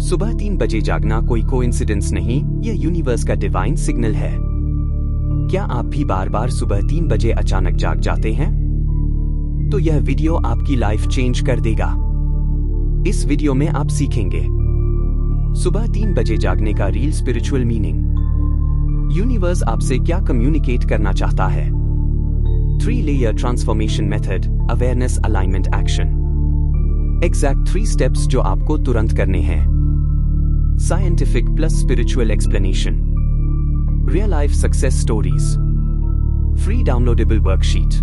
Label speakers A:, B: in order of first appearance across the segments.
A: सुबह 3 बजे जागना कोई कोइंसिडेंस नहीं, यह यूनिवर्स का डिवाइन सिग्नल है। क्या आप भी बार बार सुबह 3 बजे अचानक जाग जाते हैं? तो यह वीडियो आपकी लाइफ चेंज कर देगा। इस वीडियो में आप सीखेंगे सुबह 3 बजे जागने का रियल स्पिरिचुअल मीनिंग, यूनिवर्स आपसे क्या कम्युनिकेट करना चाहता है, 3 layer transformation method, awareness, alignment, action, exact 3 steps जो आपको तुरंत करने हैं, scientific plus spiritual explanation, real life success stories, free downloadable worksheet.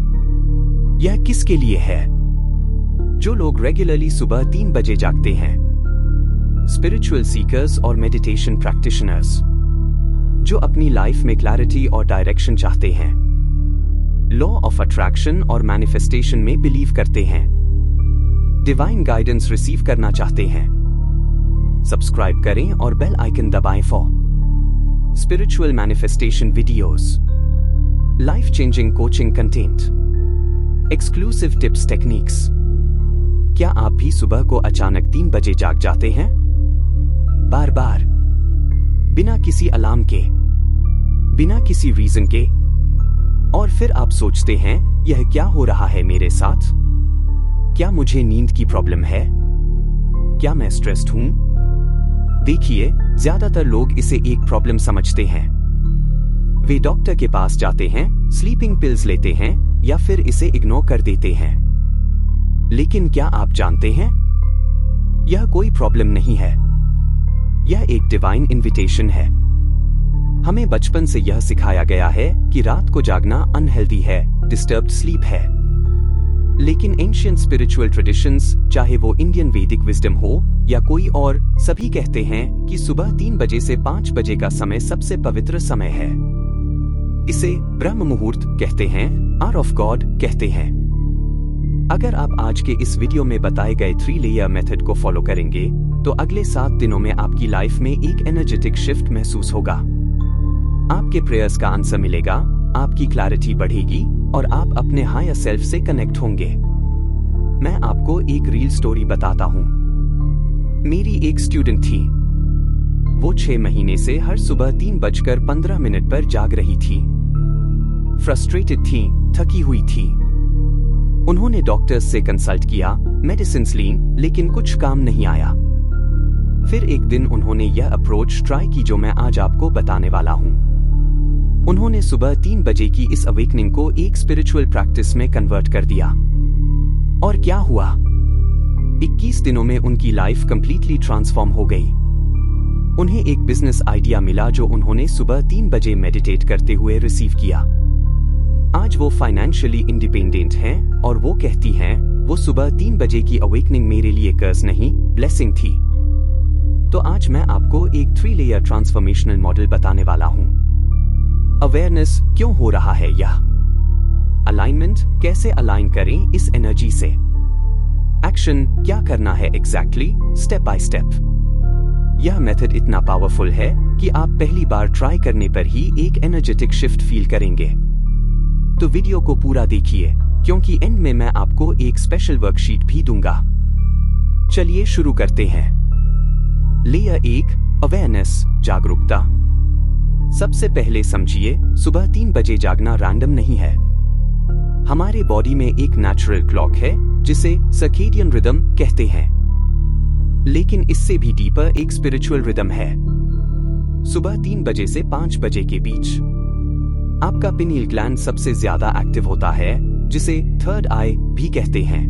A: यह किसके लिए है? जो लोग रेगुलरली सुबह 3 बजे जागते हैं, स्पिरिचुअल सीकर्स और मेडिटेशन प्रैक्टिशनर्स जो अपनी लाइफ में क्लैरिटी और डायरेक्शन चाहते हैं, लॉ ऑफ अट्रैक्शन और मैनिफेस्टेशन में बिलीव करते हैं, डिवाइन गाइडेंस रिसीव करना चाहते हैं। सब्सक्राइब करें और बेल आइकन दबाएं for spiritual manifestation videos, life changing coaching content, exclusive tips, techniques. क्या आप भी सुबह को अचानक 3 बजे जाग जाते हैं? बार बार, बिना किसी अलार्म के, बिना किसी रीजन के, और फिर आप सोचते हैं यह क्या हो रहा है मेरे साथ? क्या मुझे नींद की प्रॉब्लम है? क्या मैं स्ट्रेस्ड हूं? देखिए, ज्यादातर लोग इसे एक प्रॉब्लम समझते हैं। वे डॉक्टर के पास जाते हैं, स्लीपिंग पिल्स लेते हैं या फिर इसे इग्नोर कर देते हैं। लेकिन क्या आप जानते हैं, यह कोई प्रॉब्लम नहीं है, यह एक डिवाइन इनविटेशन है। हमें बचपन से यह सिखाया गया है कि रात को जागना अनहेल्दी है, डिस्टर्ब्ड स्लीप है। लेकिन एंशिएंट स्पिरिचुअल ट्रेडिशंस, चाहे वो इंडियन वैदिक विजडम हो या कोई और, सभी कहते हैं कि सुबह 3 बजे से 5 बजे का समय सबसे पवित्र समय है। इसे ब्रह्म मुहूर्त कहते हैं, आवर ऑफ गॉड कहते हैं। अगर आप आज के इस वीडियो में बताए गए 3 लेयर मेथड को फॉलो करेंगे तो अगले 7 दिनों में आपकी लाइफ में एक एनर्जेटिक शिफ्ट महसूस होगा। आपके प्रेयर्स का आंसर मिलेगा, आपकी क्लैरिटी बढ़ेगी और आप अपने हायर सेल्फ से कनेक्ट होंगे। मैं आपको एक रियल स्टोरी बताता हूं। मेरी एक स्टूडेंट थी। वो 6 महीने से हर सुबह 3:15 पर जाग रही थी। फ्रस्ट्रेटेड थी, थकी हुई थी। उन्होंने डॉक्टर्स से कंसल्ट किया, मेडिसिन ली, लेकिन कुछ काम नहीं आया। फिर एक दिन उन्होंने यह अप्रोच ट्राई की जो मैं आज आपको बताने वाला हूं। उन्होंने सुबह 3 बजे की इस अवेकनिंग को एक स्पिरिचुअल प्रैक्टिस में कन्वर्ट कर दिया। और क्या हुआ? 21 दिनों में उनकी लाइफ कंप्लीटली ट्रांसफॉर्म हो गई। उन्हें एक बिजनेस आइडिया मिला जो उन्होंने सुबह 3 बजे मेडिटेट करते हुए रिसीव किया। आज वो फाइनेंशियली इंडिपेंडेंट हैं और वो कहती हैं, वो सुबह 3 बजे की अवेकनिंग मेरे लिए कर्ज नहीं, ब्लेसिंग थी। तो आज मैं आपको एक 3 लेयर ट्रांसफॉर्मेशनल मॉडल बताने वाला हूं। अवेयरनेस, क्यों हो रहा है यह? अलाइनमेंट, कैसे अलाइन करें इस एनर्जी से? एक्शन, क्या करना है एग्जैक्टली, स्टेप बाय स्टेप। यह मेथड इतना पावरफुल है कि आप पहली बार ट्राई करने पर ही एक एनर्जेटिक शिफ्ट फील करेंगे। तो वीडियो को पूरा देखिए, क्योंकि एंड में मैं आपको एक स्पेशल वर्कशीट भी दूंगा। चलिए शुरू करते हैं। लेयर 1, अवेयरनेस, जागरूकता। सबसे पहले समझिए, सुबह 3 बजे जागना रैंडम नहीं है। हमारे बॉडी में एक नेचुरल क्लॉक है जिसे सर्केडियन रिदम कहते हैं। लेकिन इससे भी डीपर एक स्पिरिचुअल रिदम है। सुबह 3 बजे से 5 बजे के बीच आपका पिनियल ग्लैंड सबसे ज्यादा एक्टिव होता है, जिसे थर्ड आई भी कहते हैं।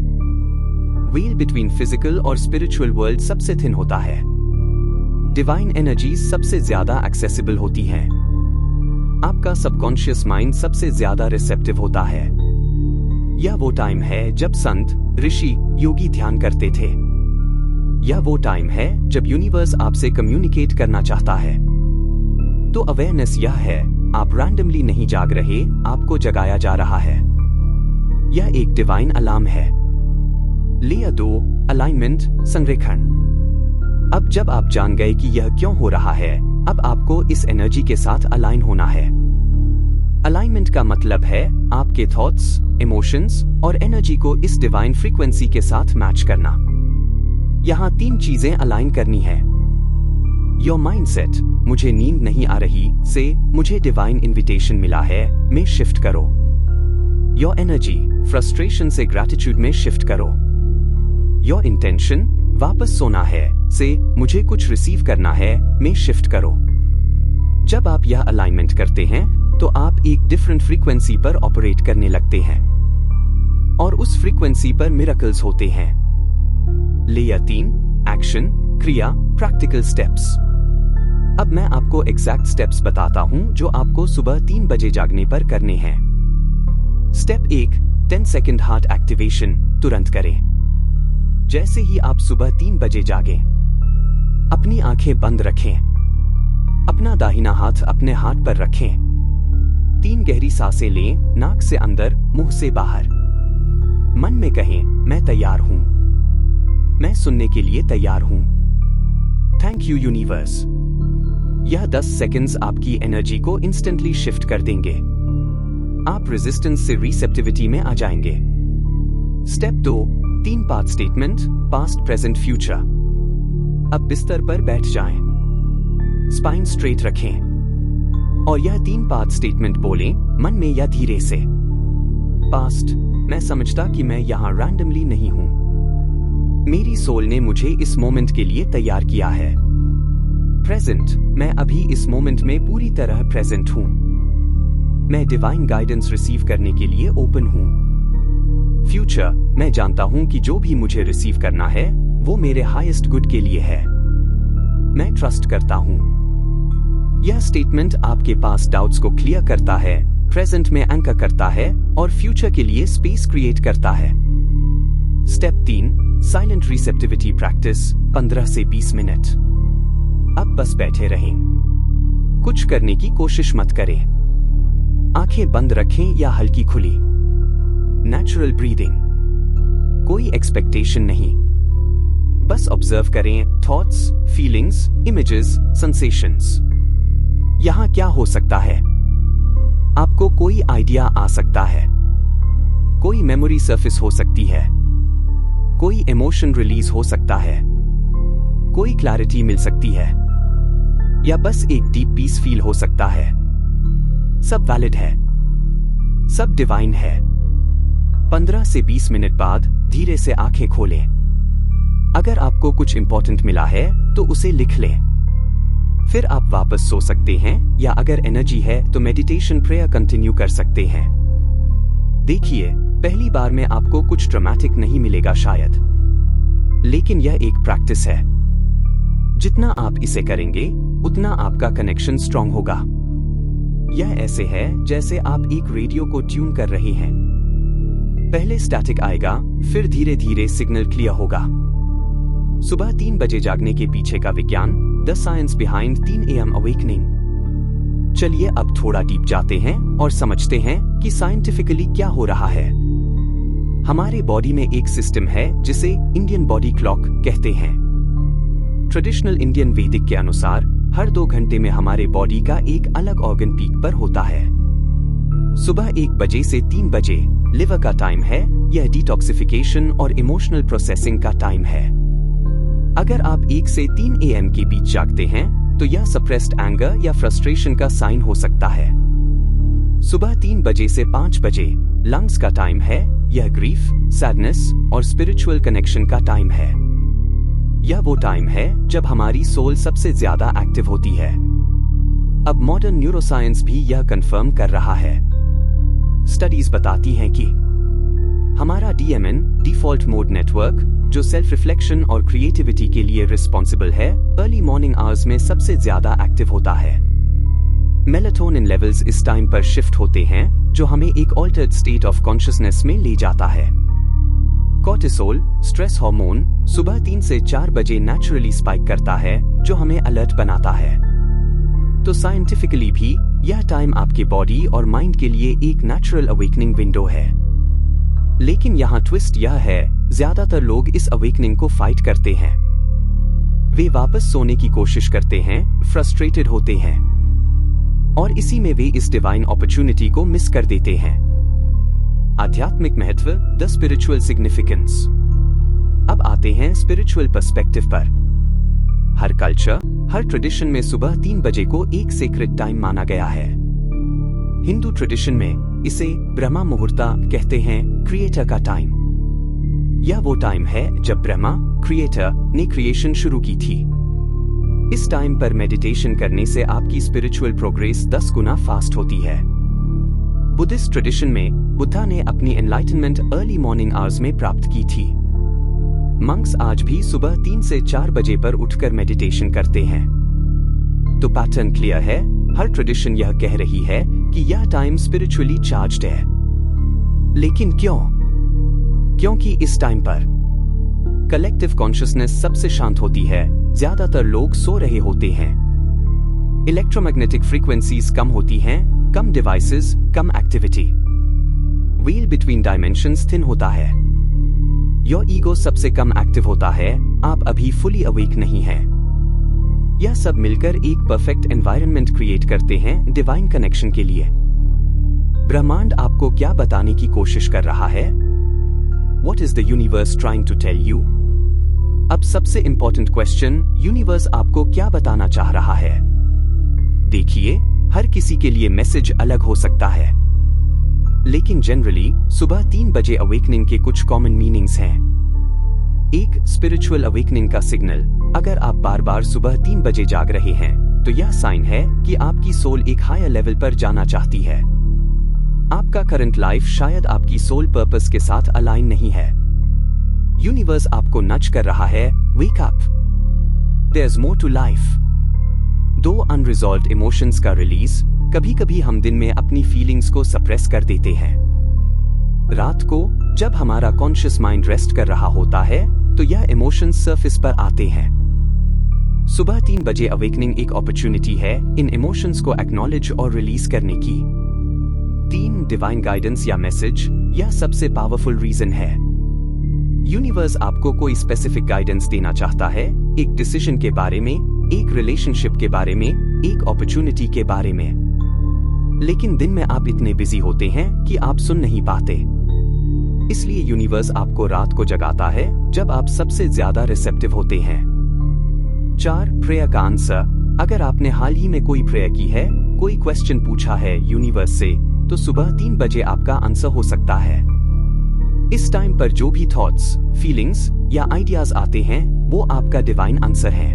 A: वेल बिटवीन फिजिकल और स्पिरिचुअल वर्ल्ड सबसे थिन होता है। डिवाइन एनर्जीज सबसे ज्यादा एक्सेसिबल होती हैं। आपका सबकॉन्शियस माइंड सबसे ज्यादा रिसेप्टिव होता है। यह वो टाइम है जब संत, ऋषि, योगी ध्यान करते थे। यह वो टाइम है जब यूनिवर्स आपसे कम्युनिकेट करना चाहता है। तो अवेयरनेस यह है, आप रैंडमली नहीं जाग रहे, आपको जगाया जा रहा है। यह एक डिवाइन अलार्म है। लेयर 2, अलाइनमेंट, संरेखण। अब जब आप जान गए कि यह क्यों हो रहा है, अब आपको इस एनर्जी के साथ अलाइन होना है। अलाइनमेंट का मतलब है आपके थॉट्स, इमोशंस और एनर्जी को इस डिवाइन फ्रीक्वेंसी के साथ मैच करना। यहाँ 3 चीजें अलाइन करनी है। योर माइंडसेट, मुझे नींद नहीं आ रही, से मुझे डिवाइन इनविटेशन मिला है, में शिफ्ट करो। योर एनर्जी, फ्रस्ट्रेशन से ग्रैटिट्यूड में शिफ्ट करो। योर इंटेंशन, वापस सोना है, से मुझे कुछ रिसीव करना है, में शिफ्ट करो। जब आप यह अलाइनमेंट करते हैं तो आप एक डिफरेंट फ्रीक्वेंसी पर ऑपरेट करने लगते हैं और उस फ्रीक्वेंसी पर मिरेकल्स होते हैं। लेयर 3, एक्शन, क्रिया, प्रैक्टिकल स्टेप्स। अब मैं आपको एग्जैक्ट स्टेप्स बताता हूं जो आपको सुबह 3 बजे जागने पर करने हैं। स्टेप 1, 10 सेकंड हार्ट एक्टिवेशन, तुरंत करें। जैसे ही आप सुबह 3 बजे जागें, अपनी आंखें बंद रखें, अपना दाहिना हाथ अपने हाथ पर रखें। 3 गहरी सांसें लें, नाक से अंदर, मुंह से बाहर। मन में कहें, मैं तैयार हूं, मैं सुनने के लिए तैयार हूं। Thank you universe. यह 10 सेकंड्स आपकी एनर्जी को इंस्टेंटली शिफ्ट कर देंगे। आप रेजिस्टेंस से रिसेप्टिविटी में आ जाएंगे। Step 2, 3 part statement, past, present, future. अब बिस्तर पर बैठ जाएं, स्पाइन स्ट्रेट रखें और यह 3 पार्ट स्टेटमेंट बोलें, मन में या धीरे से। पास्ट, मैं समझता कि मैं यहां रैंडमली नहीं हूं। मेरी सोल ने मुझे इस मोमेंट के लिए तैयार किया है। प्रेजेंट, मैं अभी इस मोमेंट में पूरी तरह प्रेजेंट हूं। मैं डिवाइन गाइडेंस रिसीव करने के लिए ओपन हूं। फ्यूचर, मैं जानता हूं कि जो भी मुझे रिसीव करना है वो मेरे हाईएस्ट गुड के लिए है। मैं ट्रस्ट करता हूं। यह स्टेटमेंट आपके पास डाउट्स को क्लियर करता है, प्रेजेंट में एंकर करता है और फ्यूचर के लिए स्पेस क्रिएट करता है। स्टेप 3, साइलेंट रिसेप्टिविटी प्रैक्टिस, 15 से 20 मिनट। अब बस बैठे रहें, कुछ करने की कोशिश मत करें। आंखें बंद रखें या हल्की खुली। नेचुरल ब्रीदिंग, कोई एक्सपेक्टेशन नहीं, बस ऑब्जर्व करें थॉट्स, फीलिंग्स, इमेजेस, सेंसेशंस। यहां क्या हो सकता है? आपको कोई आइडिया आ सकता है, कोई मेमोरी सरफेस हो सकती है, कोई इमोशन रिलीज हो सकता है, कोई क्लैरिटी मिल सकती है, या बस एक डीप पीस फील हो सकता है। सब वैलिड है, सब डिवाइन है। 15 से 20 मिनट बाद धीरे से आंखें खोलें। अगर आपको कुछ इंपॉर्टेंट मिला है तो उसे लिख लें। फिर आप वापस सो सकते हैं या अगर एनर्जी है तो मेडिटेशन प्रेयर कंटिन्यू कर सकते हैं। देखिए, पहली बार में आपको कुछ ड्रामेटिक नहीं मिलेगा शायद, लेकिन यह एक प्रैक्टिस है। जितना आप इसे करेंगे उतना आपका कनेक्शन स्ट्रांग होगा। यह ऐसे है जैसे आप एक रेडियो को ट्यून कर रहे हैं। पहले स्टैटिक आएगा, फिर धीरे धीरे सिग्नल क्लियर होगा। सुबह 3 बजे जागने के पीछे का विज्ञान, the science behind 3 AM awakening. चलिए अब थोड़ा डीप जाते हैं और समझते हैं कि साइंटिफिकली क्या हो रहा है। हमारे बॉडी में एक सिस्टम है जिसे इंडियन बॉडी क्लॉक कहते हैं। ट्रेडिशनल इंडियन वैदिक के अनुसार हर 2 घंटे में हमारे बॉडी का एक अलग ऑर्गन पीक पर होता है। सुबह 1 बजे से 3 बजे लिवर का टाइम है, यह डिटॉक्सिफिकेशन और इमोशनल प्रोसेसिंग का टाइम है। अगर आप 1 से 3 AM के बीच जागते हैं तो यह सप्रेस्ड एंगर या फ्रस्ट्रेशन का साइन हो सकता है। सुबह 3 बजे से 5 बजे लंग्स का टाइम है, यह ग्रीफ, सैडनेस और स्पिरिचुअल कनेक्शन का टाइम है। यह वो टाइम है जब हमारी सोल सबसे ज्यादा एक्टिव होती है। अब मॉडर्न न्यूरोसाइंस भी यह कंफर्म कर रहा है। स्टडीज बताती हैं कि हमारा DMN, डिफॉल्ट मोड नेटवर्क, जो सेल्फ रिफ्लेक्शन और क्रिएटिविटी के लिए रिस्पॉन्सिबल है, अर्ली मॉर्निंग आवर्स में सबसे ज्यादा एक्टिव होता है। मेलाटोनिन लेवल्स इस टाइम पर शिफ्ट होते हैं, जो हमें एक ऑल्टर्ड स्टेट ऑफ कॉन्शियसनेस में ले जाता है। कॉर्टिसोल, स्ट्रेस हार्मोन, सुबह 3 से 4 बजे नेचुरली स्पाइक करता है, जो हमें अलर्ट बनाता है। तो साइंटिफिकली भी यह टाइम आपके बॉडी और माइंड के लिए एक नेचुरल अवेकनिंग विंडो है। लेकिन यहाँ ट्विस्ट यह है, ज्यादातर लोग इस अवेकनिंग को फाइट करते हैं। वे वापस सोने की कोशिश करते हैं, फ्रस्ट्रेटेड होते हैं, और इसी में वे इस डिवाइन अपॉर्चुनिटी को मिस कर देते हैं। आध्यात्मिक महत्व, द स्पिरिचुअल सिग्निफिकेंस। अब आते हैं स्पिरिचुअल पर्सपेक्टिव पर। हर कल्चर, हर ट्रेडिशन में सुबह 3 बजे को एक सेक्रेड टाइम माना गया है। हिंदू ट्रेडिशन में इसे ब्रह्मा मुहूर्ता कहते हैं, क्रिएटर का टाइम। यह वो टाइम है जब ब्रह्मा क्रिएटर ने क्रिएशन शुरू की थी। इस टाइम पर मेडिटेशन करने से आपकी स्पिरिचुअल प्रोग्रेस 10 गुना फास्ट होती है। बुद्धिस्ट ट्रेडिशन में बुद्धा ने अपनी एनलाइटनमेंट अर्ली मॉर्निंग आवर्स में प्राप्त की थी। मंक्स आज भी सुबह 3 से 4 बजे पर उठकर मेडिटेशन करते हैं। तो पैटर्न क्लियर है, हर ट्रेडिशन यह कह रही है कि यह टाइम स्पिरिचुअली चार्ज्ड है। लेकिन क्यों? क्योंकि इस टाइम पर कलेक्टिव कॉन्शियसनेस सबसे शांत होती है, ज्यादातर लोग सो रहे होते हैं, इलेक्ट्रोमैग्नेटिक फ्रीक्वेंसीज कम होती हैं, कम डिवाइसेस, कम activity, wheel between dimensions thin होता है, योर ईगो सबसे कम एक्टिव होता है, आप अभी फुली अवेक नहीं है। यह सब मिलकर एक परफेक्ट एनवायरनमेंट क्रिएट करते हैं डिवाइन कनेक्शन के लिए। ब्रह्मांड आपको क्या बताने की कोशिश कर रहा है? What is the universe trying to tell you? अब सबसे इंपॉर्टेंट क्वेश्चन, यूनिवर्स आपको क्या बताना चाह रहा है? देखिए, हर किसी के लिए मैसेज अलग हो सकता है, लेकिन जनरली सुबह 3 बजे अवेकनिंग के कुछ कॉमन मीनिंग्स हैं। एक, स्पिरिचुअल अवेकनिंग का सिग्नल। अगर आप बार बार सुबह 3 बजे जाग रहे हैं तो यह साइन है कि आपकी सोल एक हायर लेवल पर जाना चाहती है। आपका करंट लाइफ शायद आपकी सोल पर्पस के साथ अलाइन नहीं है। यूनिवर्स आपको नच कर रहा है, wake up, there's more to life. 2, unresolved emotions का रिलीज। कभी कभी हम दिन में अपनी फीलिंग्स को सप्रेस कर देते हैं। रात को जब हमारा कॉन्शियस माइंड रेस्ट कर रहा होता है तो यह इमोशंस सरफेस पर आते हैं। सुबह 3 बजे अवेकनिंग एक अपॉर्चुनिटी है इन इमोशंस को एक्नॉलेज और रिलीज करने की। 3, डिवाइन गाइडेंस या मैसेज। यह सबसे पावरफुल रीजन है। यूनिवर्स आपको कोई स्पेसिफिक गाइडेंस देना चाहता है, एक डिसीजन के बारे में, एक रिलेशनशिप के बारे में, एक अपॉर्चुनिटी के बारे में। लेकिन दिन में आप इतने बिजी होते हैं कि आप सुन नहीं पाते। इसलिए यूनिवर्स आपको रात को जगाता है जब आप सबसे ज्यादा रिसेप्टिव होते हैं। 4, प्रेयर का आंसर। अगर आपने हाल ही में कोई प्रेयर की है, कोई क्वेश्चन पूछा है यूनिवर्स से, तो सुबह 3 बजे आपका आंसर हो सकता है। इस टाइम पर जो भी थॉट्स, फीलिंग्स या आइडियाज आते हैं वो आपका डिवाइन आंसर है।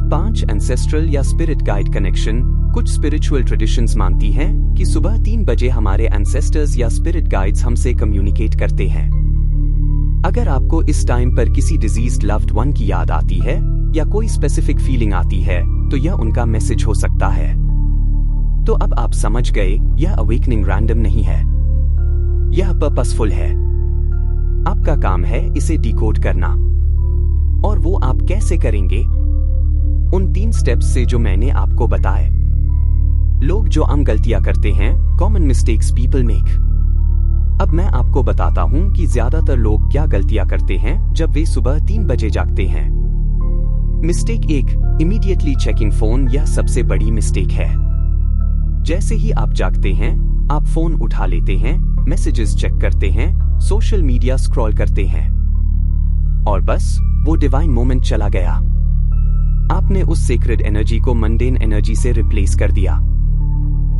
A: 5, एंसेस्ट्रल या स्पिरिट गाइड कनेक्शन। कुछ स्पिरिचुअल ट्रेडिशंस मानती हैं कि सुबह 3 बजे हमारे एंसेस्टर्स या स्पिरिट गाइड्स हमसे कम्युनिकेट करते हैं। अगर आपको इस टाइम पर किसी डिजीज्ड लव्ड वन की याद आती है या कोई स्पेसिफिक फीलिंग आती है तो यह उनका मैसेज हो सकता है। तो अब आप समझ गए, यह अवेकनिंग रैंडम नहीं है, यह पर्पसफुल है। आपका काम है इसे डिकोड करना। और वो आप कैसे करेंगे? उन 3 स्टेप्स से जो मैंने आपको बताए। लोग जो आम गलतियां करते हैं, कॉमन मिस्टेक्स पीपल मेक। अब मैं आपको बताता हूं कि ज्यादातर लोग क्या गलतियां करते हैं जब वे सुबह 3 बजे जागते हैं। Mistake 1, immediately checking phone. यह सबसे बड़ी मिस्टेक है। जैसे ही आप जागते हैं, आप फोन उठा लेते हैं, मैसेजेस चेक करते हैं, सोशल मीडिया स्क्रॉल करते हैं, और बस वो डिवाइन मोमेंट चला गया। आपने उस सेक्रेड एनर्जी को मंडेन एनर्जी से रिप्लेस कर दिया।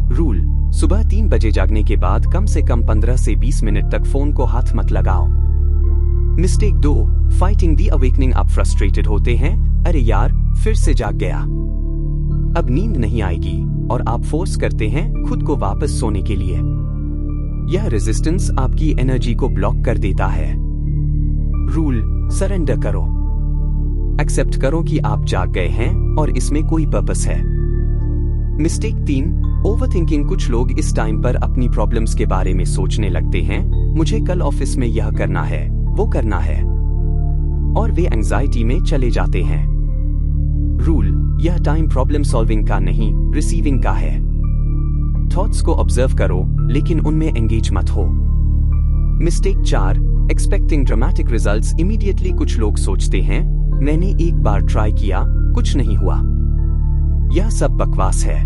A: रूल, सुबह 3 बजे जागने के बाद कम से कम 15 से 20 मिनट तक फोन को हाथ मत लगाओ। Mistake 2, fighting the awakening. आप फ्रस्ट्रेटेड होते हैं, अरे यार फिर से जाग गया, अब नींद नहीं आएगी, और आप फोर्स करते हैं खुद को वापस सोने के लिए। यह रेजिस्टेंस आपकी एनर्जी को ब्लॉक कर देता है। रूल, सरेंडर करो, एक्सेप्ट करो कि आप जाग गए हैं और इसमें कोई पर्पस है। Mistake 3, overthinking. कुछ लोग इस टाइम पर अपनी प्रॉब्लम्स के बारे में सोचने लगते हैं, मुझे कल ऑफिस में यह करना है, वो करना है, और वे एंजाइटी में चले जाते हैं। रूल, यह टाइम प्रॉब्लम सॉल्विंग का नहीं, रिसीविंग का है। थॉट्स को ऑब्जर्व करो, लेकिन उनमें एंगेज मत हो। Mistake 4, expecting dramatic results immediately. कुछ लोग सोचते हैं, मैंने एक बार ट्राई किया, कुछ नहीं हुआ। यह सब बकवास है।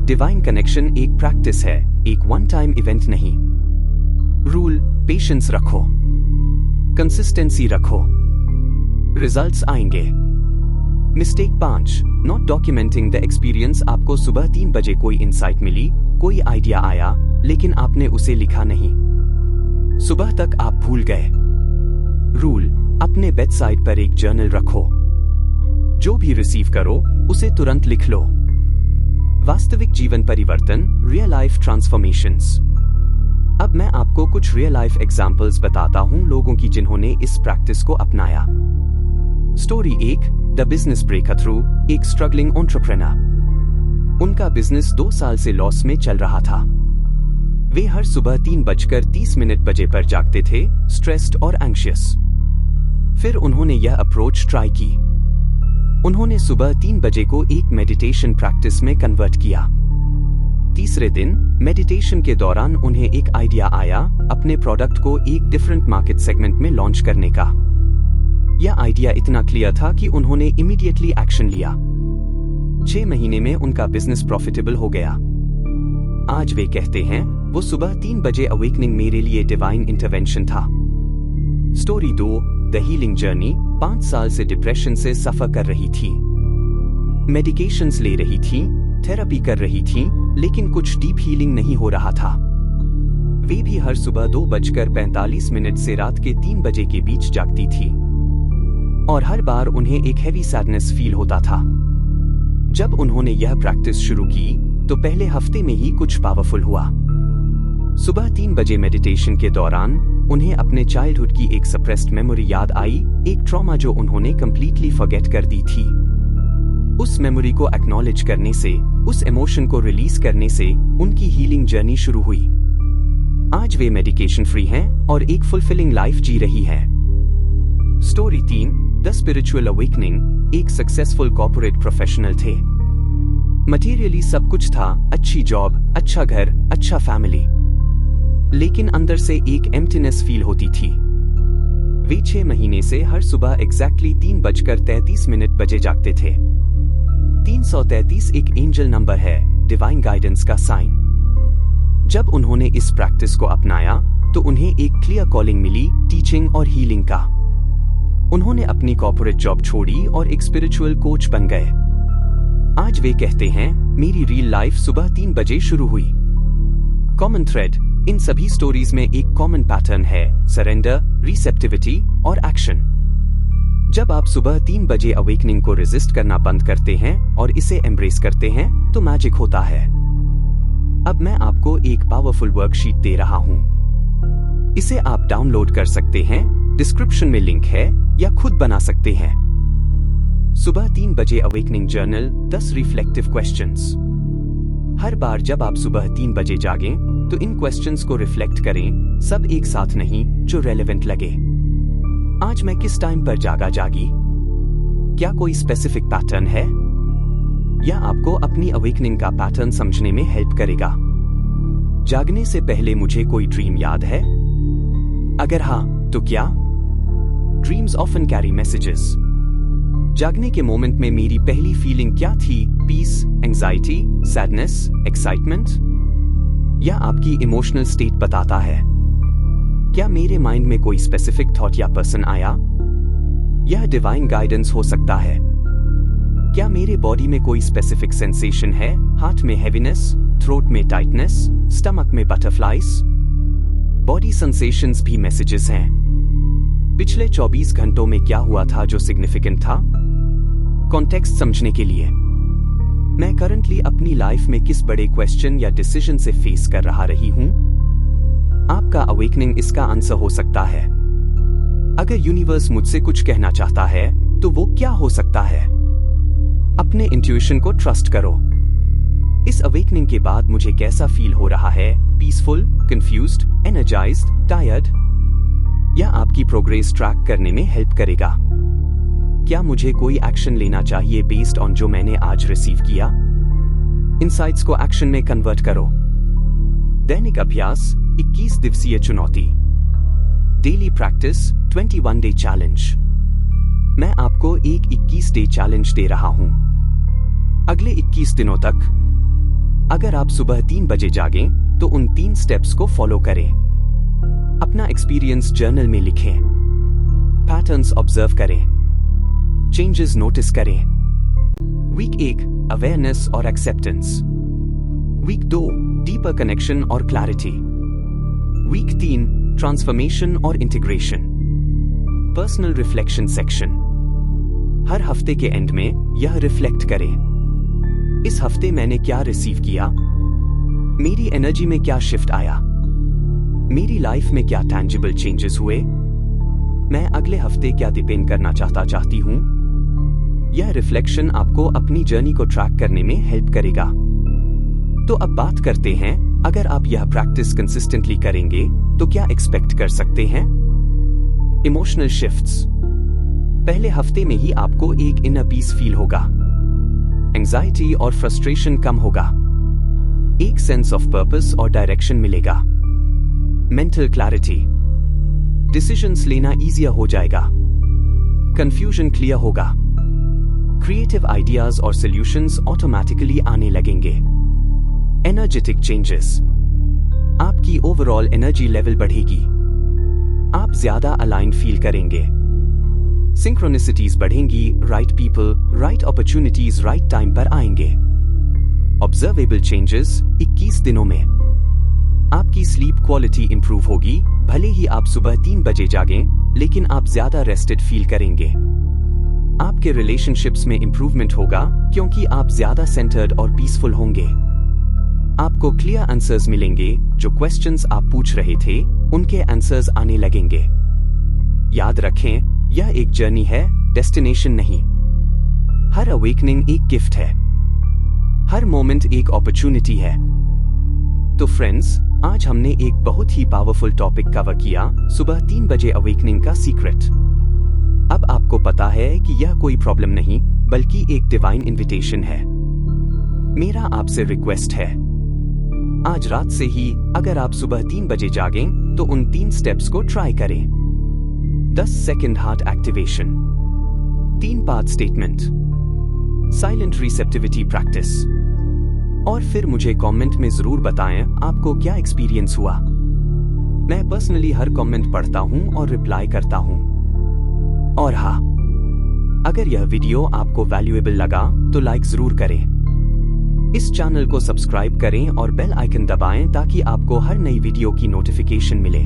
A: डिवाइन कनेक्शन एक प्रैक्टिस है, एक वन टाइम इवेंट नहीं। रूल, पेशेंस रखो, कंसिस्टेंसी रखो, रिजल्ट्स आएंगे। Mistake 5, not documenting the experience. आपको सुबह 3 बजे कोई इंसाइट मिली, कोई आइडिया आया, लेकिन आपने उसे लिखा नहीं। सुबह तक आप भूल गए। रूल, अपने बेडसाइड पर एक जर्नल रखो। जो भी रिसीव करो उसे तुरंत लिख लो। वास्तविक जीवन परिवर्तन, रियल लाइफ ट्रांसफॉर्मेशंस। अब मैं आपको कुछ रियल लाइफ एग्जाम्पल्स बताता हूं लोगों की जिन्होंने इस प्रैक्टिस को अपनाया। Story 1, the business breakthrough. एक स्ट्रगलिंग एंटरप्रेन्योर। उनका बिजनेस 2 साल से लॉस में चल रहा था। वे हर सुबह 3:30 बजे पर जागते थे, स्ट्रेस्ड और एंग्शियस। फिर उन्होंने यह अप्रोच ट्राई की। उन्होंने सुबह 3 बजे को एक मेडिटेशन प्रैक्टिस में कन्वर्ट किया। तीसरे दिन मेडिटेशन के दौरान उन्हें एक आइडिया आया, अपने प्रोडक्ट को एक डिफरेंट मार्केट सेगमेंट में लॉन्च करने का। यह आइडिया इतना क्लियर था कि उन्होंने इमीडिएटली एक्शन लिया। 6 महीने में उनका बिजनेस प्रॉफिटेबल हो गया। आज वे कहते हैं, वो सुबह 3 बजे अवेकनिंग मेरे लिए डिवाइन इंटरवेंशन था। Story 2, the healing journey. 5 साल से डिप्रेशन से सफर कर रही थी। मेडिकेशंस ले रही थी, थेरेपी कर रही थी, लेकिन कुछ डीप हीलिंग नहीं हो रहा था। वे भी हर सुबह 2:45 से रात के 3 बजे के बीच जागती थी, और हर बार उन्हें एक हेवी सैडनेस फील होता था। जब उन्होंने यह प्रैक्टिस शुरू की तो पहले हफ्ते में ही कुछ पावरफुल हुआ। सुबह 3 बजे मेडिटेशन के दौरान उन्हें अपने चाइल्डहुड की एक सप्रेस्ड मेमोरी याद आई, एक ट्रॉमा जो उन्होंने कंप्लीटली फॉरगेट कर दी थी। उस मेमोरी को एक्नॉलेज करने से, उस इमोशन को रिलीज करने से उनकी हीलिंग जर्नी शुरू हुई। आज वे मेडिकेशन फ्री हैं और एक फुलफिलिंग लाइफ जी रही हैं। Story 3, the spiritual awakening. एक सक्सेसफुल कॉर्पोरेट प्रोफेशनल थे। मटेरियली सब कुछ था, अच्छी जॉब, अच्छा घर, अच्छा फैमिली, लेकिन अंदर से एक एम्प्टीनेस फील होती थी। वे 6 महीने से हर सुबह एग्जैक्टली 3:33 बजे जागते थे। 333 एक एंजल नंबर है, डिवाइन गाइडेंस का साइन। जब उन्होंने इस प्रैक्टिस को अपनाया तो उन्हें एक क्लियर कॉलिंग मिली, टीचिंग और हीलिंग का। उन्होंने अपनी कॉर्पोरेट जॉब छोड़ी और एक स्पिरिचुअल कोच बन गए। आज वे कहते हैं, मेरी रियल लाइफ सुबह 3 बजे शुरू हुई। कॉमन थ्रेड, इन सभी स्टोरीज में एक कॉमन पैटर्न है, सरेंडर, रिसेप्टिविटी और एक्शन। जब आप सुबह 3 बजे अवेकनिंग को रेजिस्ट करना बंद करते हैं और इसे एम्ब्रेस करते हैं तो मैजिक होता है। अब मैं आपको एक पावरफुल वर्कशीट दे रहा हूं। इसे आप डाउनलोड कर सकते हैं, डिस्क्रिप्शन में लिंक है, या खुद बना सकते हैं। सुबह 3 बजे अवेकनिंग जर्नल, 10 रिफ्लेक्टिव क्वेश्चंस। हर बार जब आप सुबह 3 बजे जागें तो इन क्वेश्चंस को रिफ्लेक्ट करें, सब एक साथ नहीं, जो रेलेवेंट लगे। आज मैं किस टाइम पर जागी? क्या कोई स्पेसिफिक पैटर्न है? यह आपको अपनी अवेकनिंग का पैटर्न समझने में हेल्प करेगा। जागने से पहले मुझे कोई ड्रीम याद है? अगर हाँ, तो क्या? Dreams often carry messages. जागने के मोमेंट में मेरी पहली फीलिंग क्या थी? Peace, anxiety, sadness, excitement? यह आपकी इमोशनल स्टेट बताता है। क्या मेरे माइंड में कोई स्पेसिफिक थॉट या पर्सन आया? यह डिवाइन गाइडेंस हो सकता है। क्या मेरे बॉडी में कोई स्पेसिफिक सेंसेशन है? हार्ट में हैवीनेस, थ्रोट में टाइटनेस, स्टमक में बटरफ्लाइज? बॉडी सेंसेशंस भी मैसेजेस हैं। पिछले 24 घंटों में क्या हुआ था जो सिग्निफिकेंट था? कॉन्टेक्स्ट समझने के लिए, मैं करंटली अपनी लाइफ में किस बड़े क्वेश्चन या डिसीजन से फेस कर रही हूं? आपका अवेकनिंग इसका आंसर हो सकता है। अगर यूनिवर्स मुझसे कुछ कहना चाहता है तो वो क्या हो सकता है? अपने इंट्यूशन को ट्रस्ट करो। इस अवेकनिंग के बाद मुझे कैसा फील हो रहा है? Peaceful, confused, energised, tired? यह आपकी प्रोग्रेस ट्रैक करने में हेल्प करेगा। क्या मुझे कोई एक्शन लेना चाहिए बेस्ड ऑन जो मैंने आज रिसीव किया? इनसाइट्स को एक्शन में कन्वर्ट करो। दैनिक अभ्यास, 21 दिवसीय चुनौती। Daily practice, 21 day challenge. मैं आपको एक 21 डे चैलेंज दे रहा हूं। अगले 21 दिनों तक अगर आप सुबह 3 बजे जागें तो उन 3 स्टेप्स को फॉलो करें। अपना एक्सपीरियंस जर्नल में लिखें, पैटर्न्स ऑब्जर्व करें, चेंजेस नोटिस करें। वीक 1 अवेयरनेस और एक्सेप्टेंस, वीक 2 डीपर कनेक्शन और क्लैरिटी, वीक 3 ट्रांसफॉर्मेशन और इंटीग्रेशन, पर्सनल रिफ्लेक्शन सेक्शन। हर हफ्ते के एंड में यह रिफ्लेक्ट करें, इस हफ्ते मैंने क्या रिसीव किया, मेरी एनर्जी में क्या शिफ्ट आया, मेरी लाइफ में क्या टैंजिबल चेंजेस हुए, मैं अगले हफ्ते क्या डिपेंड करना चाहती हूं। यह रिफ्लेक्शन आपको अपनी जर्नी को ट्रैक करने में हेल्प करेगा। तो अब बात करते हैं, अगर आप यह प्रैक्टिस कंसिस्टेंटली करेंगे तो क्या एक्सपेक्ट कर सकते हैं। इमोशनल शिफ्ट्स, पहले हफ्ते में ही आपको एक इनर पीस फील होगा, एंजाइटी और फ्रस्ट्रेशन कम होगा, एक सेंस ऑफ पर्पस और डायरेक्शन मिलेगा, मेंटल क्लैरिटी, डिसीजंस लेना इजियर हो जाएगा, कंफ्यूजन क्लियर होगा, क्रिएटिव आइडियाज और सॉल्यूशंस ऑटोमेटिकली आने लगेंगे। एनर्जेटिक चेंजेस, आपकी ओवरऑल एनर्जी लेवल बढ़ेगी, आप ज्यादा अलाइंड फील करेंगे, सिंक्रोनिसिटीज बढ़ेंगी, right people, right opportunities right time पर आएंगे। ऑब्जर्वेबल चेंजेस 21 दिनों में आपकी स्लीप क्वालिटी इंप्रूव होगी, भले ही आप सुबह 3 बजे जागें, लेकिन आप ज्यादा रेस्टेड फील करेंगे। आपके रिलेशनशिप्स में इंप्रूवमेंट होगा क्योंकि आप ज्यादा सेंटर्ड और पीसफुल होंगे। आपको क्लियर आंसर्स मिलेंगे, जो क्वेश्चंस आप पूछ रहे थे उनके आंसर्स आने लगेंगे। याद रखें, यह एक जर्नी है, डेस्टिनेशन नहीं। हर अवेकनिंग एक गिफ्ट है, हर मोमेंट एक अपॉर्चुनिटी है। तो फ्रेंड्स, आज हमने एक बहुत ही पावरफुल टॉपिक कवर किया, सुबह 3 बजे अवेकनिंग का सीक्रेट। अब आपको पता है कि यह कोई प्रॉब्लम नहीं, बल्कि एक डिवाइन इनविटेशन है। मेरा आपसे रिक्वेस्ट है, आज रात से ही अगर आप सुबह 3 बजे जागें तो उन 3 स्टेप्स को ट्राई करें। 10 second heart activation, 3 part statement, silent receptivity practice, और फिर मुझे कमेंट में जरूर बताएं आपको क्या एक्सपीरियंस हुआ। मैं पर्सनली हर कमेंट पढ़ता हूं और रिप्लाई करता हूं। और हाँ, अगर यह वीडियो आपको वैल्यूएबल लगा तो लाइक जरूर करें, इस चैनल को सब्सक्राइब करें और बेल आइकन दबाएं ताकि आपको हर नई वीडियो की नोटिफिकेशन मिले।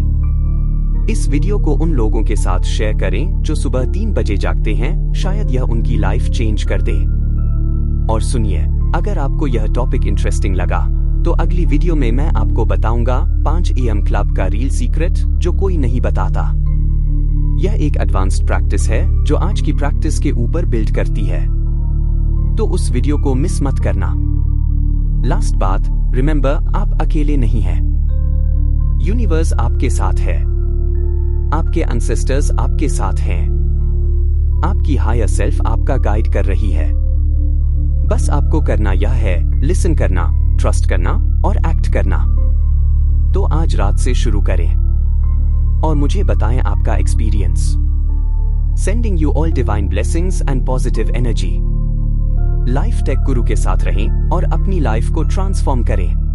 A: इस वीडियो को उन लोगों के साथ शेयर करें जो सुबह 3 बजे जागते हैं, शायद यह उनकी लाइफ चेंज कर दे। और सुनिए, अगर आपको यह टॉपिक इंटरेस्टिंग लगा तो अगली वीडियो में मैं आपको बताऊंगा 5 AM क्लब का रियल सीक्रेट जो कोई नहीं बताता। यह एक एडवांस्ड प्रैक्टिस है जो आज की प्रैक्टिस के ऊपर बिल्ड करती है, तो उस वीडियो को मिस मत करना। लास्ट बात, रिमेंबर, आप अकेले नहीं हैं। यूनिवर्स आपके साथ है, आपके एंसेस्टर्स आपके साथ हैं, आपकी हायर सेल्फ आपका गाइड कर रही है। बस आपको करना यह है, लिसन करना, ट्रस्ट करना और एक्ट करना। तो आज रात से शुरू करें और मुझे बताएं आपका experience. Sending you all divine blessings and positive energy. Life tech guru के साथ रहें और अपनी लाइफ को ट्रांसफॉर्म करें।